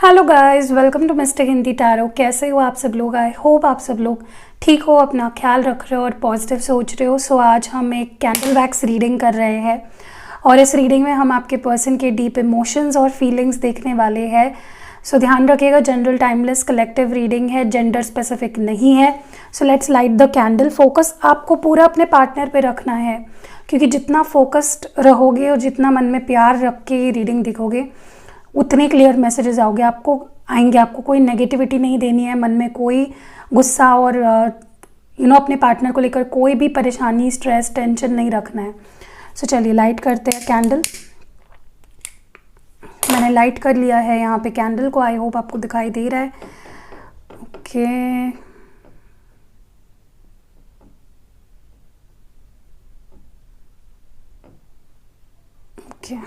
Hello guys, welcome to mister Hindi tarot. कैसे हो आप सब लोग? आई होप आप सब लोग ठीक हो, अपना ख्याल रख रहे हो और पॉजिटिव सोच रहे हो। सो आज हम एक कैंडल वैक्स रीडिंग कर रहे हैं और इस रीडिंग में हम आपके पर्सन के डीप इमोशंस और फीलिंग्स देखने वाले हैं। सो ध्यान रखिएगा, जनरल टाइमलेस कलेक्टिव रीडिंग है, जेंडर स्पेसिफिक नहीं है। So let's light the candle. Focus आपको पूरा अपने पार्टनर पे रखना है, क्योंकि जितना फोकस्ड रहोगे और जितना मन में प्यार रख के ये रीडिंग दिखोगे उतने क्लियर मैसेजेस आएंगे। आपको कोई नेगेटिविटी नहीं देनी है, मन में कोई गुस्सा और अपने पार्टनर को लेकर कोई भी परेशानी, स्ट्रेस, टेंशन नहीं रखना है। सो चलिए लाइट करते हैं कैंडल। मैंने लाइट कर लिया है यहाँ पे कैंडल को। आई होप आपको दिखाई दे रहा है। Okay, okay.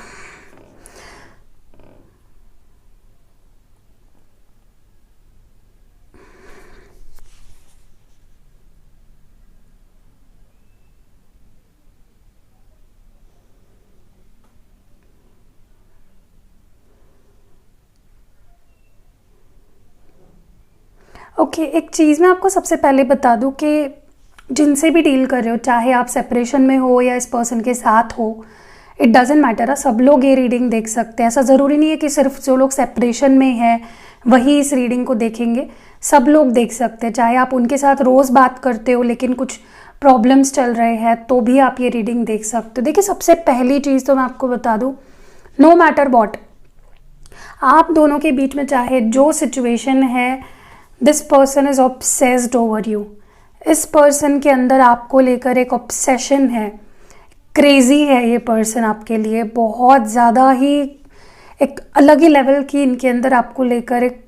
ओके, एक चीज़ मैं आपको सबसे पहले बता दूं कि जिनसे भी डील कर रहे हो, चाहे आप सेपरेशन में हो या इस पर्सन के साथ हो, इट डजेंट मैटर। सब लोग ये रीडिंग देख सकते हैं। ऐसा ज़रूरी नहीं है कि सिर्फ जो लोग सेपरेशन में है वही इस रीडिंग को देखेंगे। सब लोग देख सकते हैं। चाहे आप उनके साथ रोज़ बात करते हो लेकिन कुछ प्रॉब्लम्स चल रहे हैं तो भी आप ये रीडिंग देख सकते हो। देखिए, सबसे पहली चीज़ तो मैं आपको बता दूँ, नो मैटर वॉट, आप दोनों के बीच में चाहे जो सिचुएशन है, this person is obsessed over you. इस पर्सन के अंदर आपको लेकर एक ऑब्सेशन है, क्रेजी है ये पर्सन आपके लिए। बहुत ज़्यादा ही एक अलग ही लेवल की इनके अंदर आपको लेकर एक,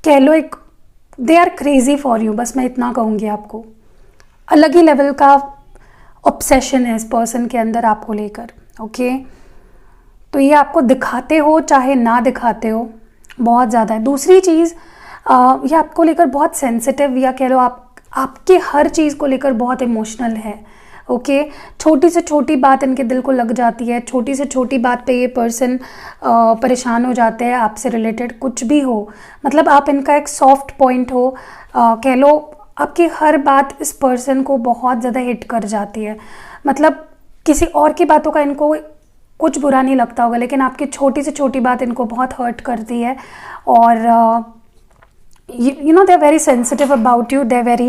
कह लो एक, they are crazy for you. बस मैं इतना कहूँगी आपको, अलग ही लेवल का ऑब्सेशन है इस पर्सन के अंदर आपको लेकर। ओके, तो ये आपको दिखाते हो चाहे ना दिखाते हो, बहुत ज़्यादा है। दूसरी चीज़, ये आपको लेकर बहुत सेंसिटिव, या कह लो आपके हर चीज़ को लेकर बहुत इमोशनल है। ओके, छोटी से छोटी बात इनके दिल को लग जाती है। छोटी से छोटी बात पे ये पर्सन परेशान हो जाते हैं आपसे रिलेटेड, कुछ भी हो। मतलब आप इनका एक सॉफ्ट पॉइंट हो, कह लो। आपकी हर बात इस पर्सन को बहुत ज़्यादा हिट कर जाती है। मतलब किसी और की बातों का इनको कुछ बुरा नहीं लगता होगा, लेकिन आपकी छोटी से छोटी बात इनको बहुत हर्ट करती है। और you know, they are very sensitive about you, they are very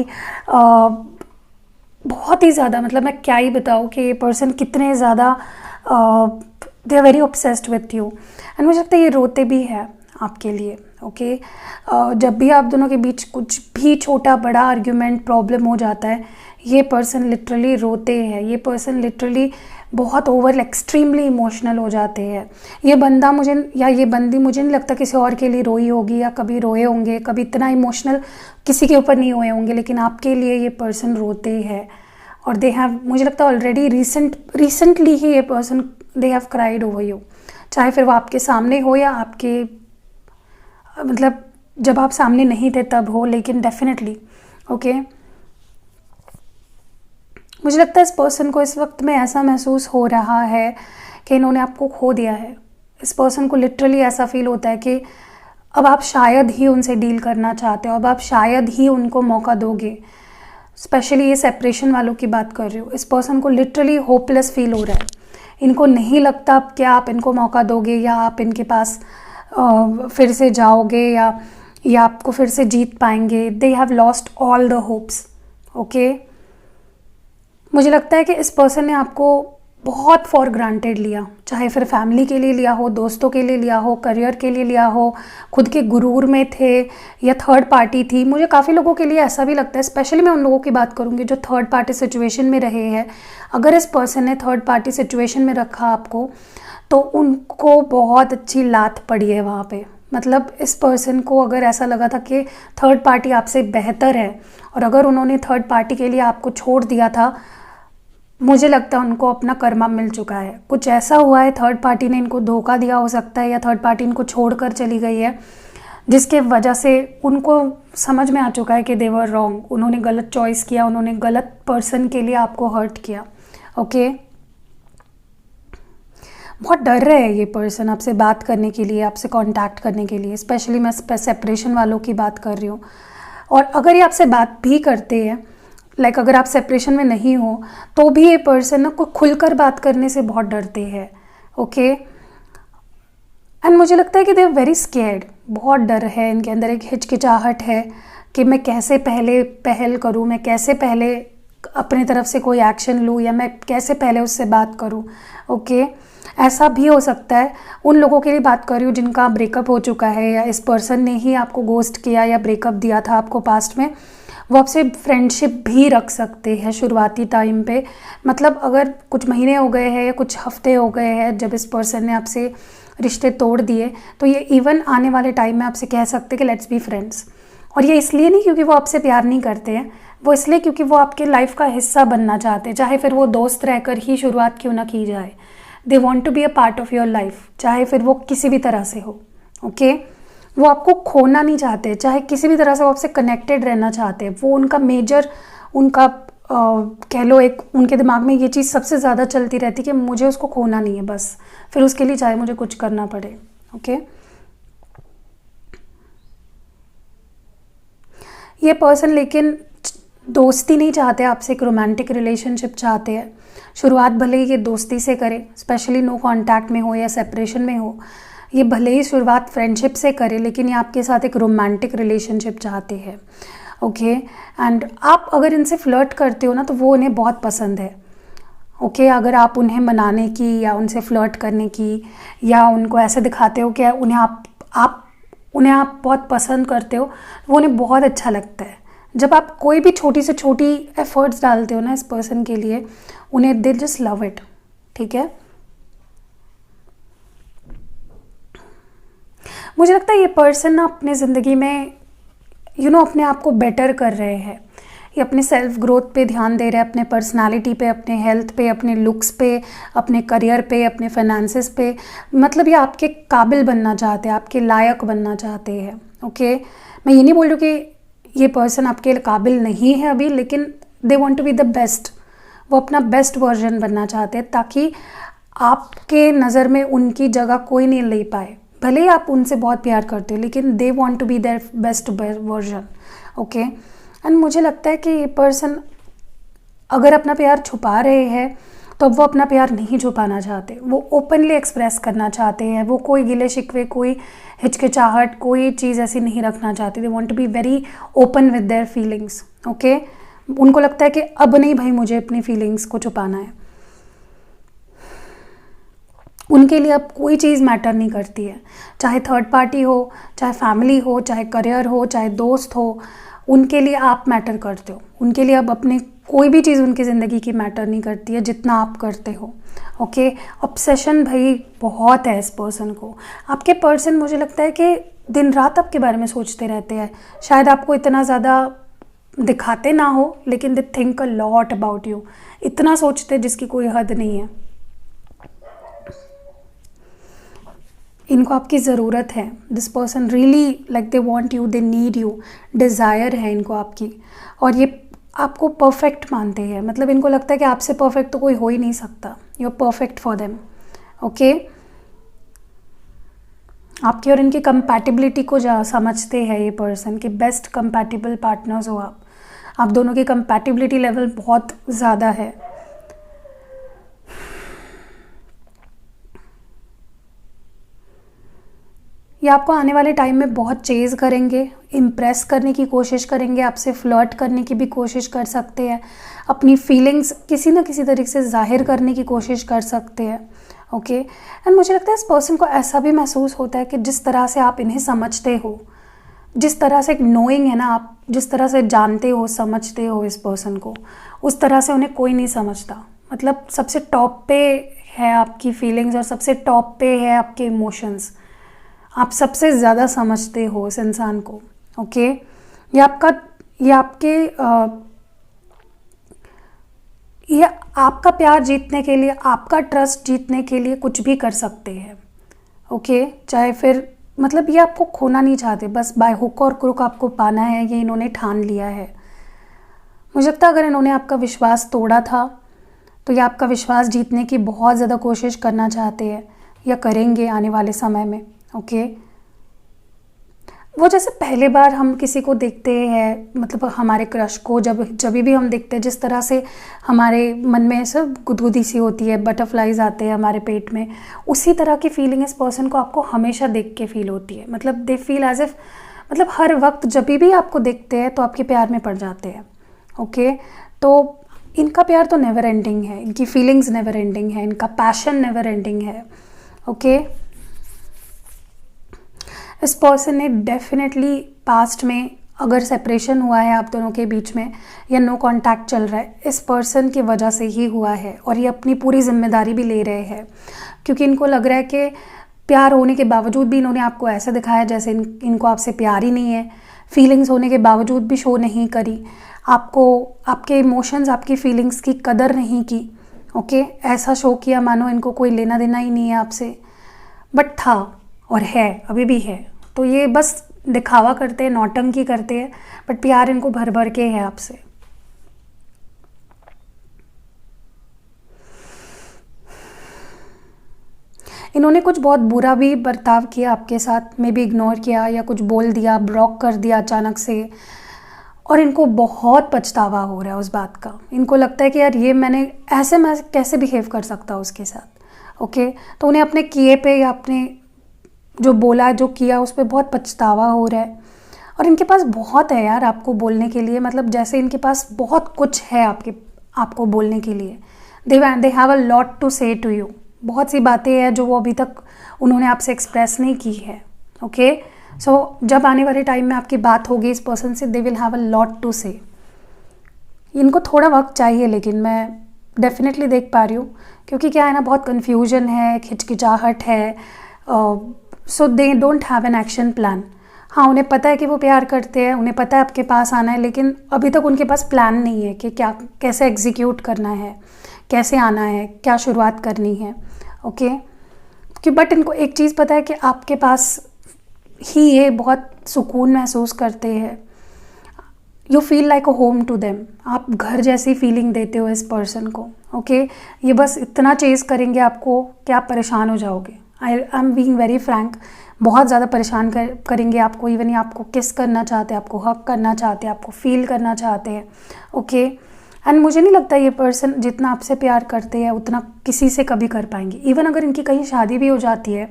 बहुत ही ज़्यादा, मतलब मैं क्या ही बताऊँ कि ये पर्सन कितने ज़्यादा they are very obsessed with you। And मुझे लगता है ये रोते भी है आपके लिए। ओके, जब भी आप दोनों के बीच कुछ भी छोटा बड़ा आर्ग्यूमेंट, प्रॉब्लम हो जाता है, ये पर्सन लिटरली रोते हैं। ये पर्सन लिटरली बहुत ओवर एक्सट्रीमली इमोशनल हो जाते हैं। ये बंदा मुझे, या ये बंदी, मुझे नहीं लगता किसी और के लिए रोई होगी या कभी रोए होंगे, कभी इतना इमोशनल किसी के ऊपर नहीं हुए होंगे, लेकिन आपके लिए ये पर्सन रोते हैं। और दे हैव, मुझे लगता है ऑलरेडी रिसेंटली ही ये person, they have cried over you. चाहे फिर वो आपके सामने हो या आपके, मतलब जब आप सामने नहीं थे तब हो, लेकिन डेफिनेटली। ओके, मुझे लगता है इस पर्सन को इस वक्त में ऐसा महसूस हो रहा है कि इन्होंने आपको खो दिया है। इस पर्सन को लिटरली ऐसा फील होता है कि अब आप शायद ही उनसे डील करना चाहते हो, अब आप शायद ही उनको मौका दोगे। स्पेशली ये सेपरेशन वालों की बात कर रही हो। इस पर्सन को लिटरली होपलेस फील हो रहा है। इनको नहीं लगता अब क्या आप इनको मौका दोगे, या आप इनके पास फिर से जाओगे, या आपको फिर से जीत पाएंगे। They have lost all the hopes. Okay, मुझे लगता है कि इस पर्सन ने आपको बहुत फॉर ग्रांटेड लिया, चाहे फिर फैमिली के लिए लिया हो, दोस्तों के लिए लिया हो, करियर के लिए लिया हो, खुद के गुरूर में थे, या थर्ड पार्टी थी। मुझे काफ़ी लोगों के लिए ऐसा भी लगता है, स्पेशली मैं उन लोगों की बात करूँगी जो थर्ड पार्टी सिचुएशन में रहे हैं। अगर इस पर्सन ने थर्ड पार्टी सिचुएशन में रखा आपको, तो उनको बहुत अच्छी लात पड़ी है वहाँ पे। मतलब इस पर्सन को अगर ऐसा लगा था कि थर्ड पार्टी आपसे बेहतर है, और अगर उन्होंने थर्ड पार्टी के लिए आपको छोड़ दिया था, मुझे लगता है उनको अपना कर्मा मिल चुका है। कुछ ऐसा हुआ है, थर्ड पार्टी ने इनको धोखा दिया हो सकता है, या थर्ड पार्टी इनको छोड़कर चली गई है, जिसके वजह से उनको समझ में आ चुका है कि दे वर रॉन्ग। उन्होंने गलत चॉइस किया, उन्होंने गलत पर्सन के लिए आपको हर्ट किया। ओके, बहुत डर रहे हैं ये पर्सन आपसे बात करने के लिए, आपसे कांटेक्ट करने के लिए। स्पेशली मैं सेपरेशन वालों की बात कर रही हूँ। और अगर ये आपसे बात भी करते हैं, लाइक अगर आप सेपरेशन में नहीं हो तो भी ये पर्सन ना को खुलकर बात करने से बहुत डरते हैं। ओके, एंड मुझे लगता है कि दे आर वेरी स्केर्ड, बहुत डर है इनके अंदर, एक हिचकिचाहट है कि मैं कैसे पहले पहल करूँ, मैं कैसे पहले अपनी तरफ से कोई एक्शन लूँ, या मैं कैसे पहले उससे बात करूँ। ओके, ऐसा भी हो सकता है, उन लोगों के लिए बात कर रही हूँ जिनका ब्रेकअप हो चुका है, या इस पर्सन ने ही आपको गोस्ट किया या ब्रेकअप दिया था आपको पास्ट में, वो आपसे फ्रेंडशिप भी रख सकते हैं शुरुआती टाइम पे। मतलब अगर कुछ महीने हो गए हैं या कुछ हफ्ते हो गए हैं जब इस पर्सन ने आपसे रिश्ते तोड़ दिए, तो ये इवन आने वाले टाइम में आपसे कह सकते हैं कि लेट्स बी फ्रेंड्स। और ये इसलिए नहीं क्योंकि वो आपसे प्यार नहीं करते हैं, वो इसलिए क्योंकि वो आपके लाइफ का हिस्सा बनना चाहते हैं, चाहे फिर वो दोस्त रहकर ही शुरुआत क्यों ना की जाए। They want to be a part of your life, चाहे फिर वो किसी भी तरह से हो। ओके, वो आपको खोना नहीं चाहते, चाहे किसी भी तरह से वो आपसे कनेक्टेड रहना चाहते हैं। वो उनका मेजर, उनका कह लो एक उनके दिमाग में ये चीज़ सबसे ज़्यादा चलती रहती है कि मुझे उसको खोना नहीं है बस, फिर उसके लिए चाहे मुझे कुछ करना पड़े। ओके, ये पर्सन लेकिन दोस्ती नहीं चाहते आपसे, एक रोमांटिक रिलेशनशिप चाहते हैं। शुरुआत भले ही ये दोस्ती से करे, स्पेशली नो कांटेक्ट में हो या सेपरेशन में हो, ये भले ही शुरुआत फ्रेंडशिप से करे, लेकिन ये आपके साथ एक रोमांटिक रिलेशनशिप चाहते हैं। ओके, एंड आप अगर इनसे फ्लर्ट करते हो ना तो वो उन्हें बहुत पसंद है। ओके, अगर आप उन्हें मनाने की या उनसे फ्लर्ट करने की या उनको ऐसे दिखाते हो कि उन्हें आप बहुत पसंद करते हो, वो उन्हें बहुत अच्छा लगता है। जब आप कोई भी छोटी से छोटी एफर्ट्स डालते हो ना इस पर्सन के लिए, उन्हें दे जस्ट लव इट। ठीक है, मुझे लगता है ये पर्सन ना अपने ज़िंदगी में अपने आप को बेटर कर रहे हैं। ये अपने सेल्फ ग्रोथ पे ध्यान दे रहे हैं, अपने पर्सनालिटी पे, अपने हेल्थ पे, अपने लुक्स पे, अपने करियर पे, अपने फाइनेंसेस पे। मतलब ये आपके काबिल बनना चाहते हैं, आपके लायक बनना चाहते हैं। ओके, मैं ये नहीं बोल रही हूँ कि ये पर्सन आपके काबिल नहीं है अभी, लेकिन they want to be the best. वो अपना बेस्ट वर्जन बनना चाहते हैं ताकि आपके नज़र में उनकी जगह कोई नहीं ले पाए। भले ही आप उनसे बहुत प्यार करते हो, लेकिन they want to be their best version. Okay, and मुझे लगता है कि ये पर्सन अगर अपना प्यार छुपा रहे हैं तो वो अपना प्यार नहीं छुपाना चाहते, वो ओपनली एक्सप्रेस करना चाहते हैं। वो कोई गिले शिकवे, कोई हिचकिचाहट, कोई चीज़ ऐसी नहीं रखना चाहते। They want to be very open with their feelings. Okay, उनको लगता है कि अब नहीं भाई मुझे अपनी फीलिंग्स को छुपाना है। उनके लिए अब कोई चीज़ मैटर नहीं करती है, चाहे थर्ड पार्टी हो, चाहे फैमिली हो, चाहे करियर हो, चाहे दोस्त हो, उनके लिए आप मैटर करते हो। उनके लिए अब अपने कोई भी चीज़ उनकी ज़िंदगी की मैटर नहीं करती है जितना आप करते हो। ओके, ऑब्सेशन भाई बहुत है इस पर्सन को। आपके पर्सन मुझे लगता है कि दिन रात आपके बारे में सोचते रहते हैं। शायद आपको इतना ज़्यादा दिखाते ना हो, लेकिन they think a lot about you. इतना सोचते जिसकी कोई हद नहीं है। इनको आपकी ज़रूरत है। This person really like they want you, they need you, desire है इनको आपकी, और ये आपको परफेक्ट मानते हैं। मतलब इनको लगता है कि आपसे परफेक्ट तो कोई हो ही नहीं सकता। You are perfect for them. Okay, आपकी और इनकी कंपैटिबिलिटी को समझते हैं ये पर्सन कि बेस्ट कंपैटिबल पार्टनर्स हो आप दोनों की कंपैटिबिलिटी लेवल बहुत ज़्यादा है। ये आपको आने वाले टाइम में बहुत चेज़ करेंगे, इम्प्रेस करने की कोशिश करेंगे, आपसे फ्लर्ट करने की भी कोशिश कर सकते हैं, अपनी फीलिंग्स किसी न किसी तरीके से जाहिर करने की कोशिश कर सकते हैं। ओके, एंड मुझे लगता है इस पर्सन को ऐसा भी महसूस होता है कि जिस तरह से आप इन्हें समझते हो, जिस तरह से एक नोइंग है ना, आप जिस तरह से जानते हो, समझते हो इस पर्सन को, उस तरह से उन्हें कोई नहीं समझता। मतलब सबसे टॉप पे है आपकी फीलिंग्स और सबसे टॉप पे है आपके इमोशंस। आप सबसे ज़्यादा समझते हो इस इंसान को। ओके, ये आपका प्यार जीतने के लिए, आपका ट्रस्ट जीतने के लिए कुछ भी कर सकते हैं। ओके, चाहे फिर मतलब ये आपको खोना नहीं चाहते, बस बाय हुक और क्रुक आपको पाना है, ये इन्होंने ठान लिया है। मुझे लगता है अगर इन्होंने आपका विश्वास तोड़ा था तो ये आपका विश्वास जीतने की बहुत ज़्यादा कोशिश करना चाहते हैं। या करेंगे आने वाले समय में। ओके, वो जैसे पहले बार हम किसी को देखते हैं, मतलब हमारे क्रश को जब भी हम देखते हैं, जिस तरह से हमारे मन में सब गुदगुदी सी होती है, बटरफ्लाइज आते हैं हमारे पेट में, उसी तरह की फीलिंग इस पर्सन को आपको हमेशा देख के फील होती है। मतलब दे फील एज इफ, मतलब हर वक्त जब भी आपको देखते हैं तो आपके प्यार में पड़ जाते हैं। ओके, तो इनका प्यार तो नेवर एंडिंग है, इनकी फीलिंग्स नेवर एंडिंग है, इनका पैशन नेवर एंडिंग है। ओके, इस पर्सन ने डेफिनेटली पास्ट में अगर सेपरेशन हुआ है आप दोनों के बीच में या नो कांटेक्ट चल रहा है, इस पर्सन की वजह से ही हुआ है। और ये अपनी पूरी जिम्मेदारी भी ले रहे हैं, क्योंकि इनको लग रहा है कि प्यार होने के बावजूद भी इन्होंने आपको ऐसे दिखाया जैसे इनको आपसे प्यार ही नहीं है। फीलिंग्स होने के बावजूद भी शो नहीं करी आपको, आपके इमोशंस, आपकी फीलिंग्स की कदर नहीं की। ओके, ऐसा शो किया मानो इनको कोई लेना देना ही नहीं है आपसे, बट था और है, अभी भी है। तो ये बस दिखावा करते हैं, नौटंकी करते हैं, बट प्यार इनको भर भर के है आपसे। इन्होंने कुछ बहुत बुरा भी बर्ताव किया आपके साथ, मे बी इग्नोर किया या कुछ बोल दिया, ब्लॉक कर दिया अचानक से, और इनको बहुत पछतावा हो रहा है उस बात का। इनको लगता है कि यार ये मैं कैसे बिहेव कर सकता हूँ उसके साथ। ओके, तो उन्हें अपने किए पे या अपने जो बोला जो किया उस पर बहुत पछतावा हो रहा है। और इनके पास बहुत है यार आपको बोलने के लिए, मतलब जैसे इनके पास बहुत कुछ है आपको बोलने के लिए। They have a lot to say to you. बहुत सी बातें हैं जो वो अभी तक उन्होंने आपसे एक्सप्रेस नहीं की है। ओके, सो जब आने वाले टाइम में आपकी बात होगी इस पर्सन से, they will have a lot to say. इनको थोड़ा वक्त चाहिए, लेकिन मैं डेफिनेटली देख पा रही हूँ, क्योंकि क्या है ना, बहुत कन्फ्यूजन है, हिचकिचाहट है। So they don't have an action plan. हाँ, उन्हें पता है कि वो प्यार करते हैं, उन्हें पता है आपके पास आना है, लेकिन अभी तक उनके पास प्लान नहीं है कि कैसे एग्जीक्यूट करना है, कैसे आना है, क्या शुरुआत करनी है। ओके, कि बट इनको एक चीज़ पता है कि आपके पास ही ये बहुत सुकून महसूस करते हैं। You feel like a home to them. आप घर जैसी फीलिंग देते हो इस पर्सन को। ओके, ये बस इतना चेज़ करेंगे आपको कि आप परेशान हो जाओगे। I am being very Frank, बहुत ज़्यादा परेशान करेंगे आपको। इवन ये आपको किस करना चाहते हैं, आपको हक करना चाहते हैं, आपको फील करना चाहते हैं। ओके, एंड मुझे नहीं लगता ये पर्सन जितना आपसे प्यार करते हैं उतना किसी से कभी कर पाएंगे। इवन अगर इनकी कहीं शादी भी हो जाती है,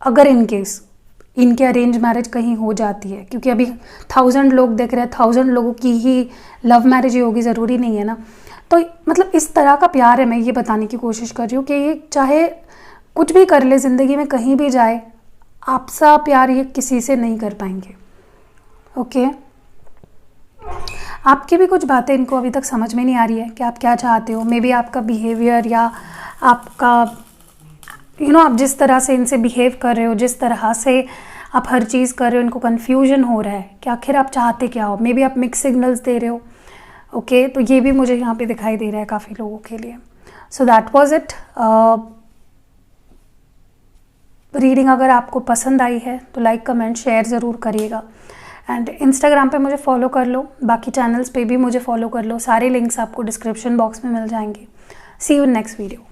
अगर इन केस इनके अरेंज मैरिज कहीं हो जाती है, क्योंकि अभी 1000 लोग देख रहे हैं, 1000 लोगों की ही लव मैरिज ही होगी, ज़रूरी नहीं है ना। तो मतलब इस तरह का प्यार है, मैं ये बताने की कोशिश कर रही हूँ कि ये चाहे कुछ भी कर ले ज़िंदगी में, कहीं भी जाए, आपसा प्यार ये किसी से नहीं कर पाएंगे। ओके, आपकी भी कुछ बातें इनको अभी तक समझ में नहीं आ रही है कि आप क्या चाहते हो। मे बी आपका बिहेवियर या आपका आप जिस तरह से इनसे बिहेव कर रहे हो, जिस तरह से आप हर चीज़ कर रहे हो, इनको कन्फ्यूजन हो रहा है कि आखिर आप चाहते क्या हो। मे बी आप मिक्स सिग्नल्स दे रहे हो। ओके, तो ये भी मुझे यहाँ पे दिखाई दे रहा है काफ़ी लोगों के लिए। So that was it. Reading अगर आपको पसंद आई है तो लाइक, कमेंट, शेयर ज़रूर करिएगा। एंड इंस्टाग्राम पे मुझे फॉलो कर लो, बाकी चैनल्स पे भी मुझे फॉलो कर लो। सारे लिंक्स आपको डिस्क्रिप्शन बॉक्स में मिल जाएंगे। सी यू इन नेक्स्ट वीडियो।